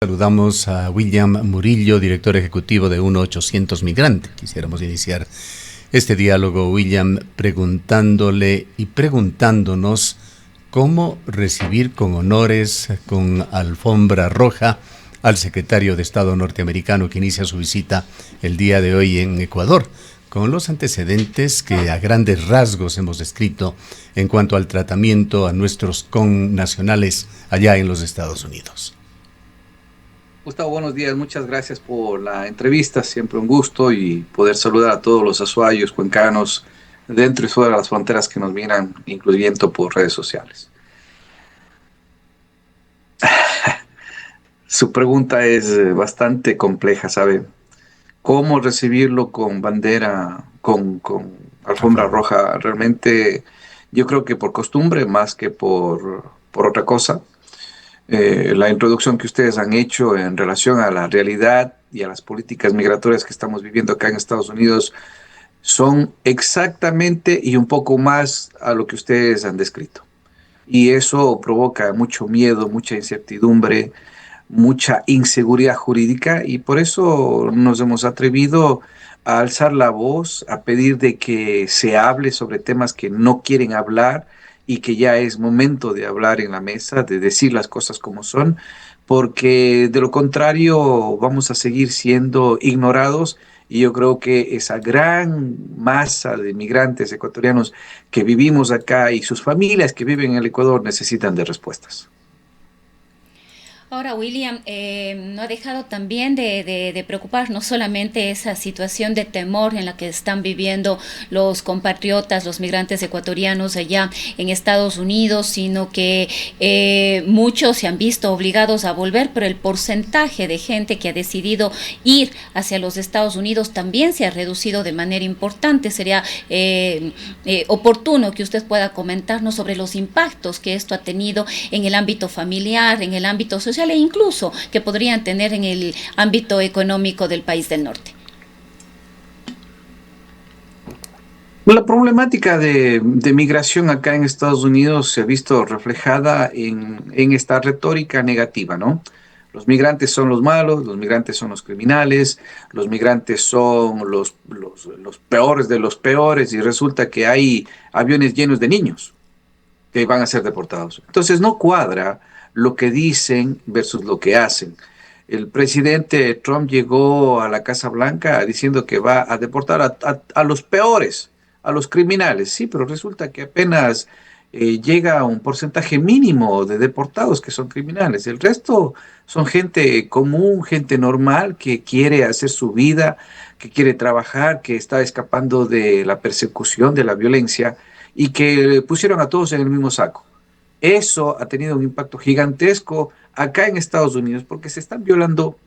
Saludamos a William Murillo, director ejecutivo de 1-800 Migrante. Quisiéramos iniciar este diálogo, William, preguntándole y preguntándonos cómo recibir con honores, con alfombra roja, al secretario de Estado norteamericano que inicia su visita el día de hoy en Ecuador, con los antecedentes que a grandes rasgos hemos descrito en cuanto al tratamiento a nuestros connacionales allá en los Estados Unidos. Gustavo, buenos días. Muchas gracias por la entrevista. Siempre un gusto y poder saludar a todos los azuayos, cuencanos, dentro y fuera de las fronteras que nos miran, incluyendo por redes sociales. Su pregunta es bastante compleja, ¿sabe? ¿Cómo recibirlo con bandera, con alfombra roja? Realmente yo creo que por costumbre más que por otra cosa. La introducción que ustedes han hecho en relación a la realidad y a las políticas migratorias que estamos viviendo acá en Estados Unidos son exactamente y un poco más a lo que ustedes han descrito. Y eso provoca mucho miedo, mucha incertidumbre, mucha inseguridad jurídica y por eso nos hemos atrevido a alzar la voz, a pedir de que se hable sobre temas que no quieren hablar y que ya es momento de hablar en la mesa, de decir las cosas como son, porque de lo contrario vamos a seguir siendo ignorados y yo creo que esa gran masa de migrantes ecuatorianos que vivimos acá y sus familias que viven en el Ecuador necesitan de respuestas. Ahora, William, no ha dejado también de preocupar no solamente esa situación de temor en la que están viviendo los compatriotas, los migrantes ecuatorianos allá en Estados Unidos, sino que muchos se han visto obligados a volver, pero el porcentaje de gente que ha decidido ir hacia los Estados Unidos también se ha reducido de manera importante. Sería oportuno que usted pueda comentarnos sobre los impactos que esto ha tenido en el ámbito familiar, en el ámbito social, e incluso que podrían tener en el ámbito económico del país del norte. La problemática de migración acá en Estados Unidos se ha visto reflejada en esta retórica negativa, ¿no? Los migrantes son los malos, los migrantes son los criminales, los migrantes son los peores de los peores y resulta que hay aviones llenos de niños que van a ser deportados. Entonces no cuadra lo que dicen versus lo que hacen. El presidente Trump llegó a la Casa Blanca diciendo que va a deportar a los peores, a los criminales. Sí, pero resulta que apenas llega a un porcentaje mínimo de deportados que son criminales. El resto son gente común, gente normal que quiere hacer su vida, que quiere trabajar, que está escapando de la persecución, de la violencia y que pusieron a todos en el mismo saco. Eso ha tenido un impacto gigantesco acá en Estados Unidos porque se están violando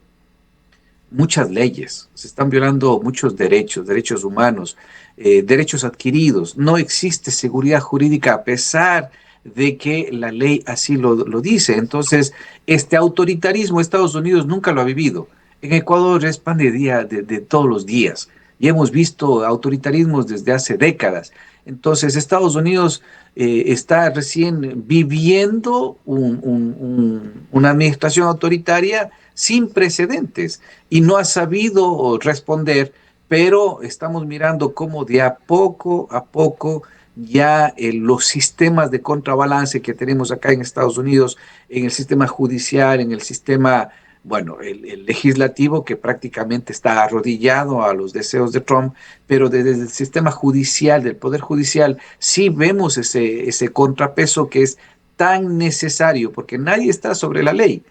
muchas leyes, se están violando muchos derechos, derechos humanos, derechos adquiridos. No existe seguridad jurídica a pesar de que la ley así lo dice. Entonces, este autoritarismo Estados Unidos nunca lo ha vivido. En Ecuador es pan de día de todos los días y hemos visto autoritarismos desde hace décadas. Entonces, Estados Unidos está recién viviendo una administración autoritaria sin precedentes y no ha sabido responder, pero estamos mirando cómo de a poco ya los sistemas de contrabalance que tenemos acá en Estados Unidos, en el sistema judicial, en el sistema, bueno, el legislativo que prácticamente está arrodillado a los deseos de Trump, pero desde el sistema judicial, del Poder Judicial, sí vemos ese contrapeso que es tan necesario, porque nadie está sobre la ley.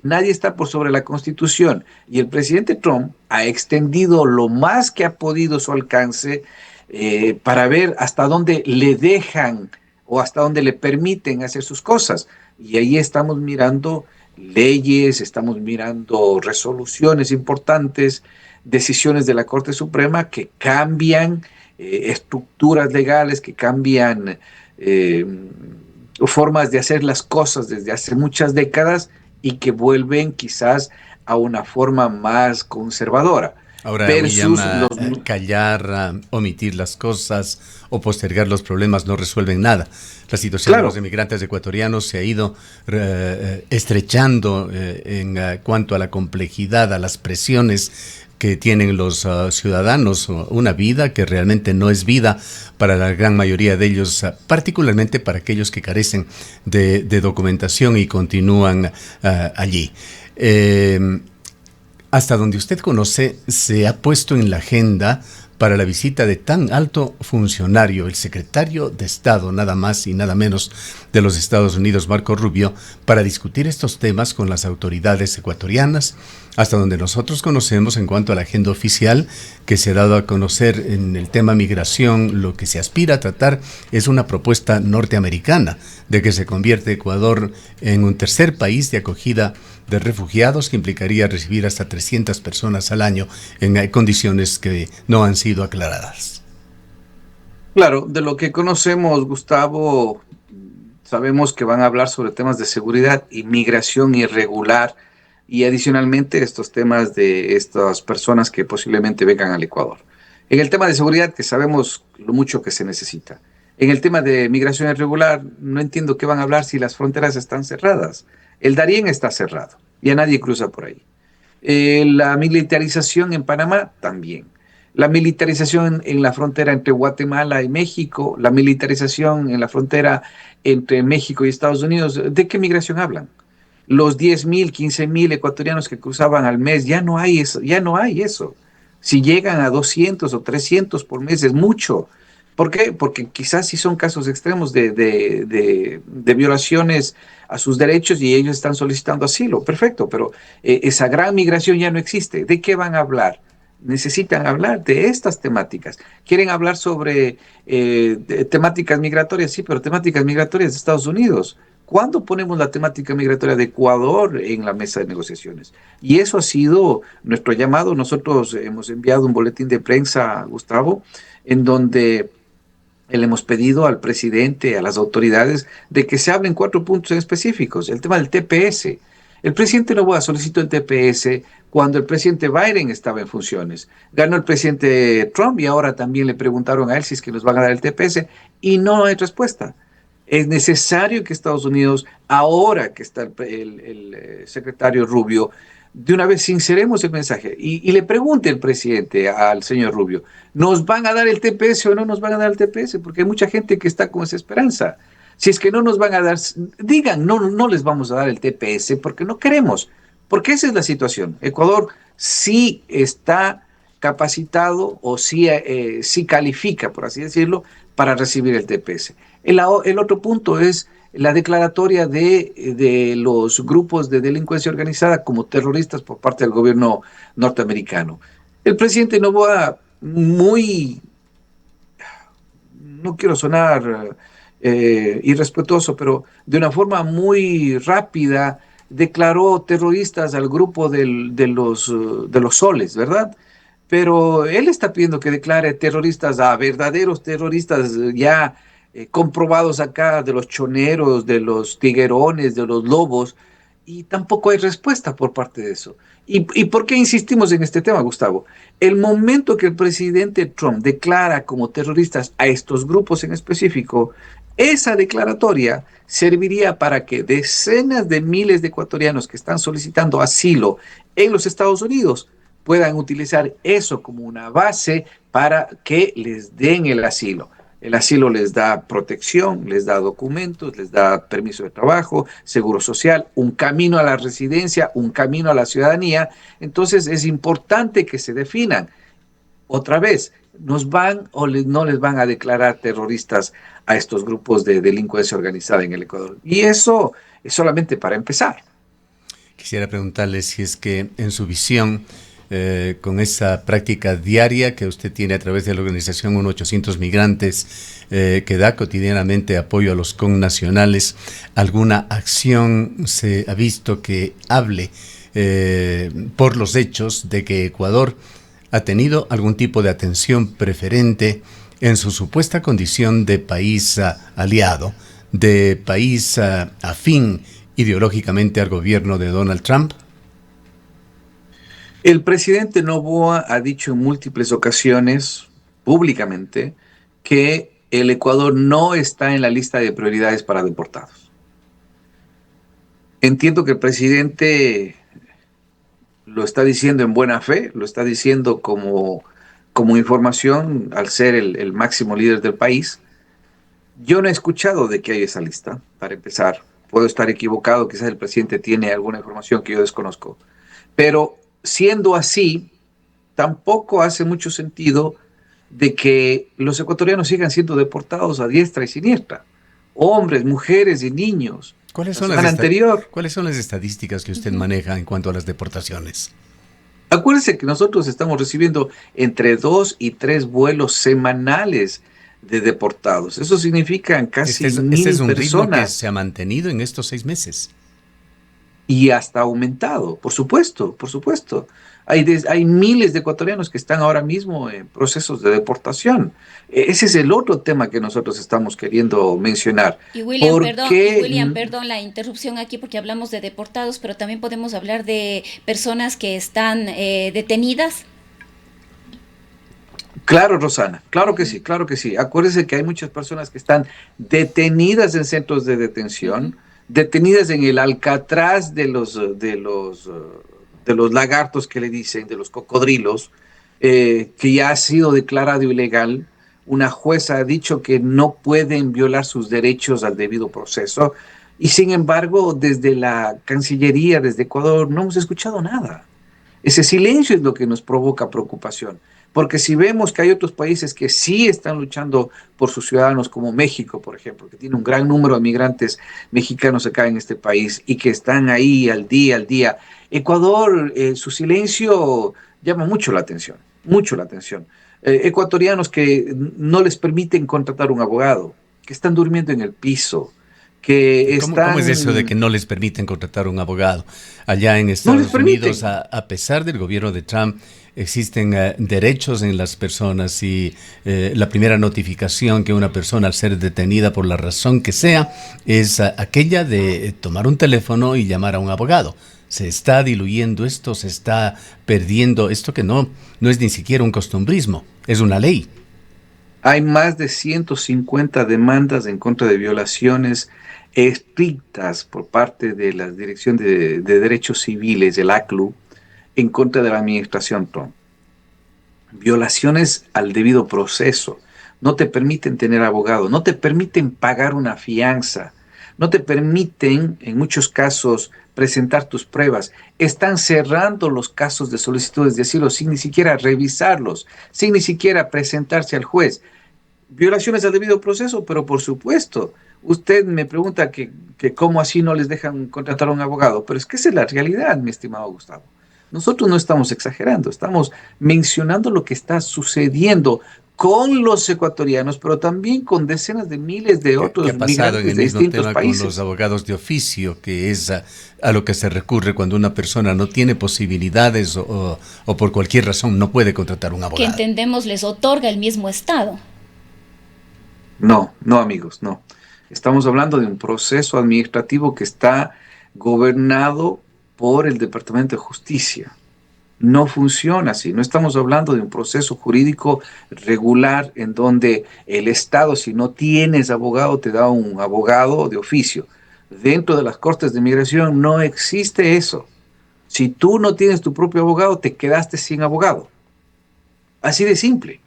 Nadie está por sobre la Constitución y el presidente Trump ha extendido lo más que ha podido su alcance para ver hasta dónde le dejan o hasta dónde le permiten hacer sus cosas. Y ahí estamos mirando leyes, estamos mirando resoluciones importantes, decisiones de la Corte Suprema que cambian estructuras legales, que cambian formas de hacer las cosas desde hace muchas décadas y que vuelven quizás a una forma más conservadora. Ahora, William, versus los... callar, omitir las cosas o postergar los problemas no resuelven nada. La situación de los Claro, inmigrantes ecuatorianos se ha ido estrechando en cuanto a la complejidad, a las presiones que tienen los ciudadanos, una vida que realmente no es vida para la gran mayoría de ellos, particularmente para aquellos que carecen de documentación y continúan allí. Hasta donde usted conoce, se ha puesto en la agenda para la visita de tan alto funcionario, el secretario de Estado, nada más y nada menos, de los Estados Unidos, Marco Rubio, para discutir estos temas con las autoridades ecuatorianas, hasta donde nosotros conocemos en cuanto a la agenda oficial que se ha dado a conocer en el tema migración. Lo que se aspira a tratar es una propuesta norteamericana de que se convierte Ecuador en un tercer país de acogida de refugiados, que implicaría recibir hasta 300 personas al año en condiciones que no han sido aclaradas. claro, de lo que conocemos, Gustavo, sabemos que van a hablar sobre temas de seguridad y migración irregular y adicionalmente estos temas de estas personas que posiblemente vengan al Ecuador. En el tema de seguridad, que sabemos lo mucho que se necesita. En el tema de migración irregular, no entiendo qué van a hablar si las fronteras están cerradas. El Darién está cerrado, ya nadie cruza por ahí. La militarización en Panamá también. La militarización en la frontera entre Guatemala y México, la militarización en la frontera entre México y Estados Unidos. ¿De qué migración hablan? Los 10.000, 15.000 ecuatorianos que cruzaban al mes, ya no hay eso, ya no hay eso. Si llegan a 200 o 300 por mes es mucho. ¿Por qué? Porque quizás sí son casos extremos de violaciones a sus derechos y ellos están solicitando asilo. Perfecto, pero esa gran migración ya no existe. ¿De qué van a hablar? Necesitan hablar de estas temáticas. Quieren hablar sobre temáticas migratorias, sí, pero temáticas migratorias de Estados Unidos. ¿Cuándo ponemos la temática migratoria de Ecuador en la mesa de negociaciones? Y eso ha sido nuestro llamado. Nosotros hemos enviado un boletín de prensa, Gustavo, en donde le hemos pedido al presidente, a las autoridades, de que se hablen 4 puntos en específicos. El tema del TPS. El presidente Noboa solicitó el TPS cuando el presidente Biden estaba en funciones. Ganó el presidente Trump y ahora también le preguntaron a él si es que nos van a dar el TPS y no hay respuesta. Es necesario que Estados Unidos, ahora que está el secretario Rubio, de una vez sinceremos el mensaje y le pregunte el presidente al señor Rubio, ¿nos van a dar el TPS o no nos van a dar el TPS? Porque hay mucha gente que está con esa esperanza. Si es que no nos van a dar, digan, no, no les vamos a dar el TPS porque no queremos. Porque esa es la situación. Ecuador sí está capacitado o sí califica, por así decirlo, para recibir el TPS. El otro punto es la declaratoria de los grupos de delincuencia organizada como terroristas por parte del gobierno norteamericano. El presidente Noboa, muy, no quiero sonar irrespetuoso, pero de una forma muy rápida declaró terroristas al grupo de los soles, ¿verdad? Pero él está pidiendo que declare terroristas a verdaderos terroristas ya comprobados acá, de los choneros, de los tiguerones, de los lobos, y tampoco hay respuesta por parte de eso. ¿Y por qué insistimos en este tema, Gustavo? El momento que el presidente Trump declara como terroristas a estos grupos en específico, esa declaratoria serviría para que decenas de miles de ecuatorianos que están solicitando asilo en los Estados Unidos puedan utilizar eso como una base para que les den el asilo. El asilo les da protección, les da documentos, les da permiso de trabajo, seguro social, un camino a la residencia, un camino a la ciudadanía. Entonces es importante que se definan. Otra vez, ¿nos van o no les van a declarar terroristas a estos grupos de delincuencia organizada en el Ecuador? Y eso es solamente para empezar. Quisiera preguntarle si es que en su visión, con esa práctica diaria que usted tiene a través de la organización 1-800 Migrantes, que da cotidianamente apoyo a los connacionales, ¿alguna acción se ha visto que hable por los hechos de que Ecuador ha tenido algún tipo de atención preferente en su supuesta condición de país aliado, de país afín ideológicamente al gobierno de Donald Trump? El presidente Noboa ha dicho en múltiples ocasiones, públicamente, que el Ecuador no está en la lista de prioridades para deportados. Entiendo que el presidente lo está diciendo en buena fe, lo está diciendo como información al ser el máximo líder del país. Yo no he escuchado de que hay esa lista, para empezar. Puedo estar equivocado, quizás el presidente tiene alguna información que yo desconozco. Pero siendo así, tampoco hace mucho sentido de que los ecuatorianos sigan siendo deportados a diestra y siniestra. Hombres, mujeres y niños. ¿Cuáles La son semana anterior, ¿Cuáles son las estadísticas que usted maneja en cuanto a las deportaciones? acuérdense que nosotros estamos recibiendo entre 2 y 3 vuelos semanales de deportados. Eso significa casi Este es mil un ritmo que personas se ha mantenido en estos 6 meses. y hasta aumentado, por supuesto, por supuesto. Hay miles de ecuatorianos que están ahora mismo en procesos de deportación. Ese es el otro tema que nosotros estamos queriendo mencionar. ¿Por William, qué? perdón la interrupción aquí porque hablamos de deportados, pero también podemos hablar de personas que están detenidas. Claro, Rosana, claro que sí, claro que sí. Acuérdese que hay muchas personas que están detenidas en centros de detención, detenidas en el alcatraz de los lagartos que le dicen, de los cocodrilos, que ya ha sido declarado ilegal. Una jueza ha dicho que no pueden violar sus derechos al debido proceso y sin embargo, desde la Cancillería, desde Ecuador, no hemos escuchado nada. Ese silencio es lo que nos provoca preocupación, porque si vemos que hay otros países que sí están luchando por sus ciudadanos, como México, por ejemplo, que tiene un gran número de migrantes mexicanos acá en este país y que están ahí al día. Ecuador, su silencio llama mucho la atención, mucho la atención. Ecuatorianos que no les permiten contratar un abogado, que están durmiendo en el piso, que ¿Cómo es eso de que están, no les permiten contratar un abogado? Allá en no les Estados Unidos, permiten. a pesar del gobierno de Trump, existen derechos en las personas y la primera notificación que una persona al ser detenida por la razón que sea es aquella de tomar un teléfono y llamar a un abogado. Se está diluyendo esto, se está perdiendo esto que no es ni siquiera un costumbrismo, es una ley. Hay más de 150 demandas en contra de violaciones estrictas por parte de la Dirección de Derechos Civiles, el ACLU, en contra de la administración Trump. Violaciones al debido proceso. No te permiten tener abogado, no te permiten pagar una fianza, no te permiten, en muchos casos, presentar tus pruebas. Están cerrando los casos de solicitudes de asilo sin ni siquiera revisarlos, sin ni siquiera presentarse al juez. Violaciones al debido proceso, pero por supuesto, usted me pregunta que cómo así no les dejan contratar a un abogado, pero es que esa es la realidad, mi estimado Gustavo. Nosotros no estamos exagerando, estamos mencionando lo que está sucediendo con los ecuatorianos, pero también con decenas de miles de ¿Qué otros ha pasado en migrantes el de mismo distintos tema con los países. abogados de oficio, que es a lo que se recurre cuando una persona no tiene posibilidades o por cualquier razón no puede contratar un Que abogado? entendemos les otorga el mismo Estado. No, no amigos, no. Estamos hablando de un proceso administrativo que está gobernado por el Departamento de Justicia. No funciona así. No estamos hablando de un proceso jurídico regular en donde el Estado, si no tienes abogado, te da un abogado de oficio. Dentro de las Cortes de Migración no existe eso. Si tú no tienes tu propio abogado, te quedaste sin abogado. Así de simple.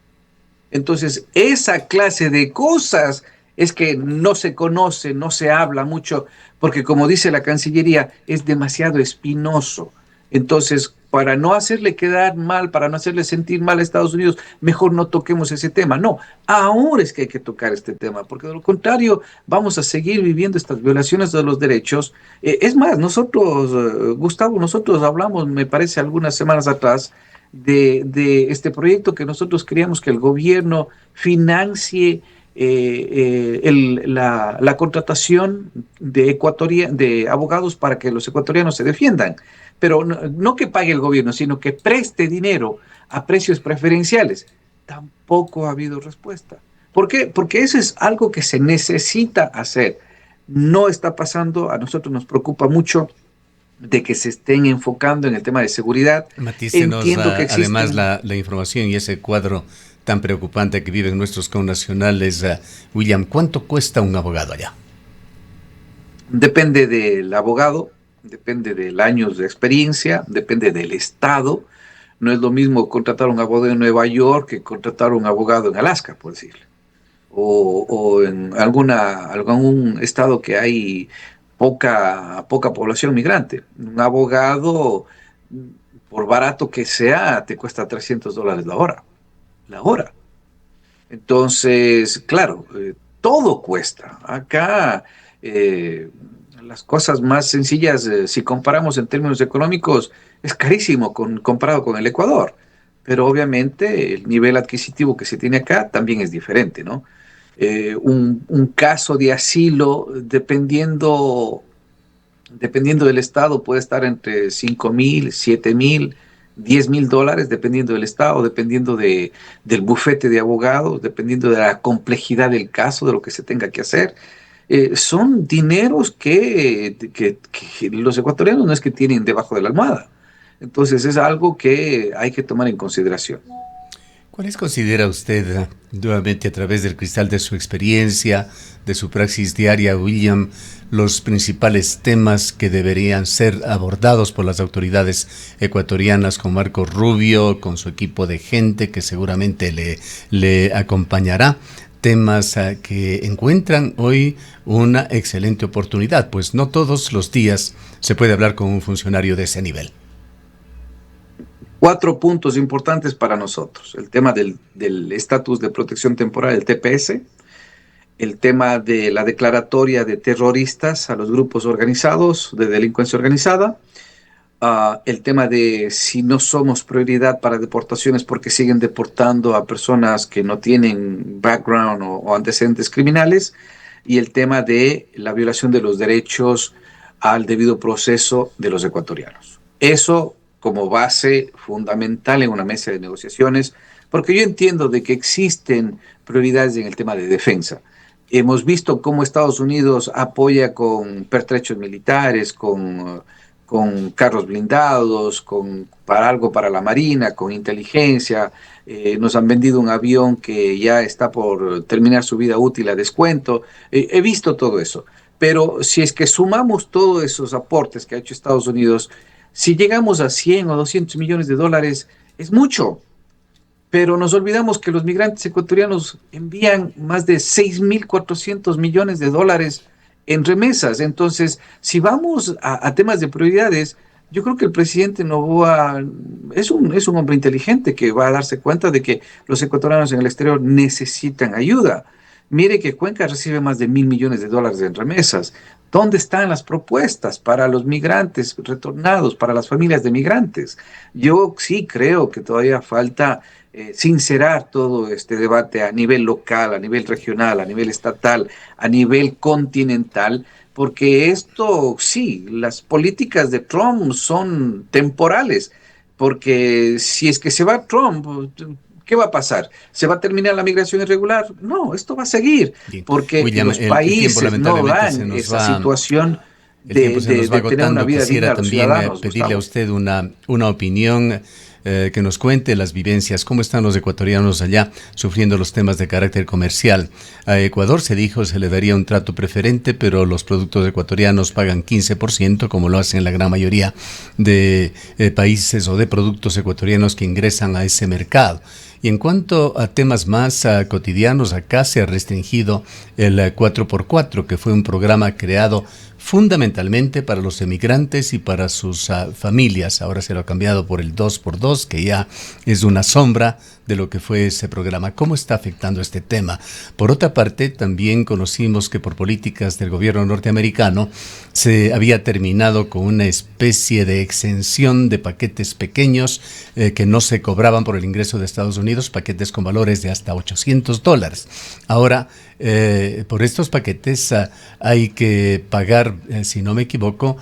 Entonces, esa clase de cosas es que no se conoce, no se habla mucho, porque como dice la Cancillería, es demasiado espinoso. Entonces, para no hacerle quedar mal, para no hacerle sentir mal a Estados Unidos, mejor no toquemos ese tema. No, ahora es que hay que tocar este tema, porque de lo contrario vamos a seguir viviendo estas violaciones de los derechos. Es más, nosotros, Gustavo, nosotros hablamos, me parece, algunas semanas atrás, de este proyecto que nosotros queríamos que el gobierno financie la contratación de abogados para que los ecuatorianos se defiendan. Pero no, no que pague el gobierno, sino que preste dinero a precios preferenciales. Tampoco ha habido respuesta. ¿Por qué? Porque eso es algo que se necesita hacer. No está pasando, a nosotros nos preocupa mucho. de que se estén enfocando en el tema de seguridad. Matícenos Entiendo que además existen. la información y ese cuadro tan preocupante que viven nuestros connacionales. William, ¿cuánto cuesta un abogado allá? Depende del abogado, depende del años de experiencia, depende del estado. No es lo mismo contratar un abogado en Nueva York que contratar un abogado en Alaska, por decirlo. O en algún estado que hay poca población migrante. Un abogado, por barato que sea, te cuesta $300 la hora. La hora. Entonces, claro, todo cuesta. Acá eh, las cosas más sencillas, si comparamos en términos económicos, es carísimo comparado con el Ecuador. Pero obviamente el nivel adquisitivo que se tiene acá también es diferente, ¿no? Un caso de asilo, dependiendo del estado, puede estar entre 5,000, 7,000, $10,000, dependiendo del estado, del bufete de abogados, dependiendo de la complejidad del caso, de lo que se tenga que hacer. Son dineros que los ecuatorianos no es que tienen debajo de la almohada. Entonces es algo que hay que tomar en consideración. ¿Cuáles considera usted, nuevamente a través del cristal de su experiencia, de su praxis diaria, William, los principales temas que deberían ser abordados por las autoridades ecuatorianas con Marco Rubio, con su equipo de gente que seguramente le acompañará? Temas que encuentran hoy una excelente oportunidad, pues no todos los días se puede hablar con un funcionario de ese nivel. 4 puntos importantes para nosotros. El tema del estatus de protección temporal, el TPS, el tema de la declaratoria de terroristas a los grupos organizados de delincuencia organizada, el tema de si no somos prioridad para deportaciones porque siguen deportando a personas que no tienen background o antecedentes criminales, y el tema de la violación de los derechos al debido proceso de los ecuatorianos. Eso como base fundamental en una mesa de negociaciones, porque yo entiendo de que existen prioridades en el tema de defensa. Hemos visto cómo Estados Unidos apoya con pertrechos militares, con carros blindados, para algo para la Marina, con inteligencia. Nos han vendido un avión que ya está por terminar su vida útil a descuento. He visto todo eso. Pero si es que sumamos todos esos aportes que ha hecho Estados Unidos, si llegamos a 100 o 200 millones de dólares, es mucho. Pero nos olvidamos que los migrantes ecuatorianos envían más de 6.400 millones de dólares en remesas. Entonces, si vamos a temas de prioridades, yo creo que el presidente Noboa es un hombre inteligente que va a darse cuenta de que los ecuatorianos en el exterior necesitan ayuda. Mire que Cuenca recibe más de 1.000 millones de dólares en remesas. ¿Dónde están las propuestas para los migrantes retornados, para las familias de migrantes? Yo sí creo que todavía falta sincerar todo este debate a nivel local, a nivel regional, a nivel estatal, a nivel continental, porque esto sí, las políticas de Trump son temporales, porque si es que se va Trump, ¿qué va a pasar? ¿Se va a terminar la migración irregular? No, esto va a seguir, Bien. porque William, los el tiempo países no lamentablemente se dan nos esa va. situación El tiempo se nos va de tener una agotando. vida digna Quisiera a los también ciudadanos, pedirle a Gustavo. usted una opinión, que nos cuente las vivencias, cómo están los ecuatorianos allá sufriendo los temas de carácter comercial. A Ecuador se dijo se le daría un trato preferente, pero los productos ecuatorianos pagan 15%, como lo hacen la gran mayoría de países o de productos ecuatorianos que ingresan a ese mercado. Y en cuanto a temas más cotidianos, acá se ha restringido el 4x4, que fue un programa creado fundamentalmente para los emigrantes y para sus familias. Ahora se lo ha cambiado por el 2x2, que ya es una sombra de lo que fue ese programa. ¿Cómo está afectando este tema? Por otra parte, también conocimos que por políticas del gobierno norteamericano se había terminado con una especie de exención de paquetes pequeños que no se cobraban por el ingreso de Estados Unidos Unidos paquetes con valores de hasta $800. Ahora, por estos paquetes hay que pagar, si no me equivoco,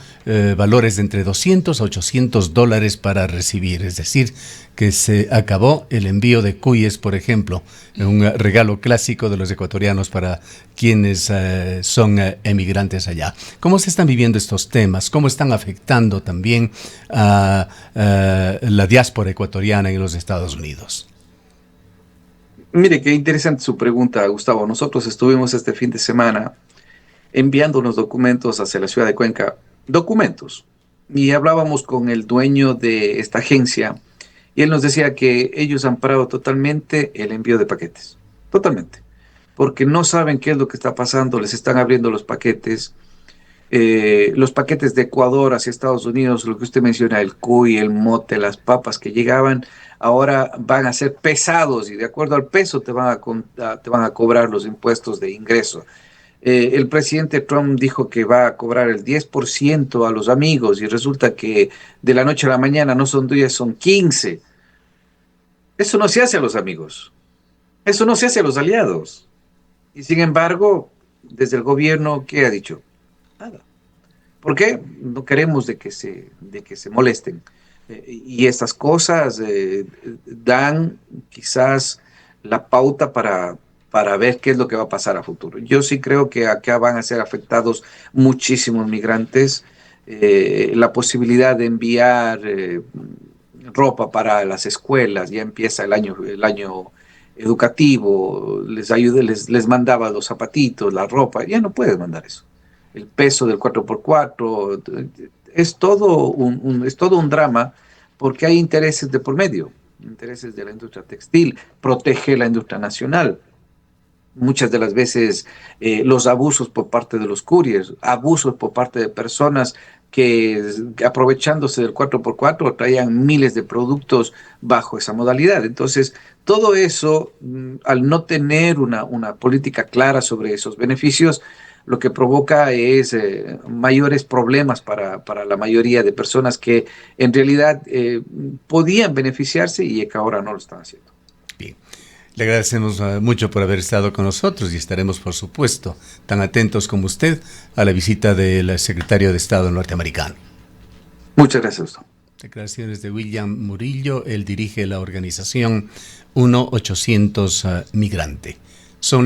valores de entre $200 a $800 para recibir. Es decir, que se acabó el envío de cuyes, por ejemplo, un regalo clásico de los ecuatorianos para quienes son emigrantes allá. ¿Cómo se están viviendo estos temas? ¿Cómo están afectando también a la diáspora ecuatoriana en los Estados Unidos? Mire, qué interesante su pregunta, Gustavo. Nosotros estuvimos este fin de semana enviando unos documentos hacia la ciudad de Cuenca, documentos, y hablábamos con el dueño de esta agencia y él nos decía que ellos han parado totalmente el envío de paquetes, totalmente, porque no saben qué es lo que está pasando, les están abriendo los paquetes de Ecuador hacia Estados Unidos, lo que usted menciona, el cuy, el mote, las papas que llegaban, ahora van a ser pesados y de acuerdo al peso te van a cobrar los impuestos de ingreso. El presidente Trump dijo que va a cobrar el 10% a los amigos y resulta que de la noche a la mañana no son 10, son 15. Eso no se hace a los amigos, eso no se hace a los aliados. Y sin embargo, desde el gobierno, ¿qué ha dicho? Nada. ¿Por qué? No queremos de que se molesten. Y estas cosas dan quizás la pauta para ver qué es lo que va a pasar a futuro. Yo sí creo que acá van a ser afectados muchísimos migrantes. La posibilidad de enviar ropa para las escuelas, ya empieza el año educativo, les mandaba los zapatitos, la ropa, ya no puedes mandar eso. El peso del 4x4, es todo un drama porque hay intereses de por medio, intereses de la industria textil, protege la industria nacional. Muchas de las veces los abusos por parte de los couriers, abusos por parte de personas que aprovechándose del 4x4 traían miles de productos bajo esa modalidad. Entonces, todo eso, al no tener una política clara sobre esos beneficios, lo que provoca es mayores problemas para la mayoría de personas que en realidad podían beneficiarse y que ahora no lo están haciendo. Bien. Le agradecemos mucho por haber estado con nosotros y estaremos, por supuesto, tan atentos como usted a la visita del secretario de Estado norteamericano. Muchas gracias. Declaraciones de William Murillo, él dirige la organización 1-800 Migrante.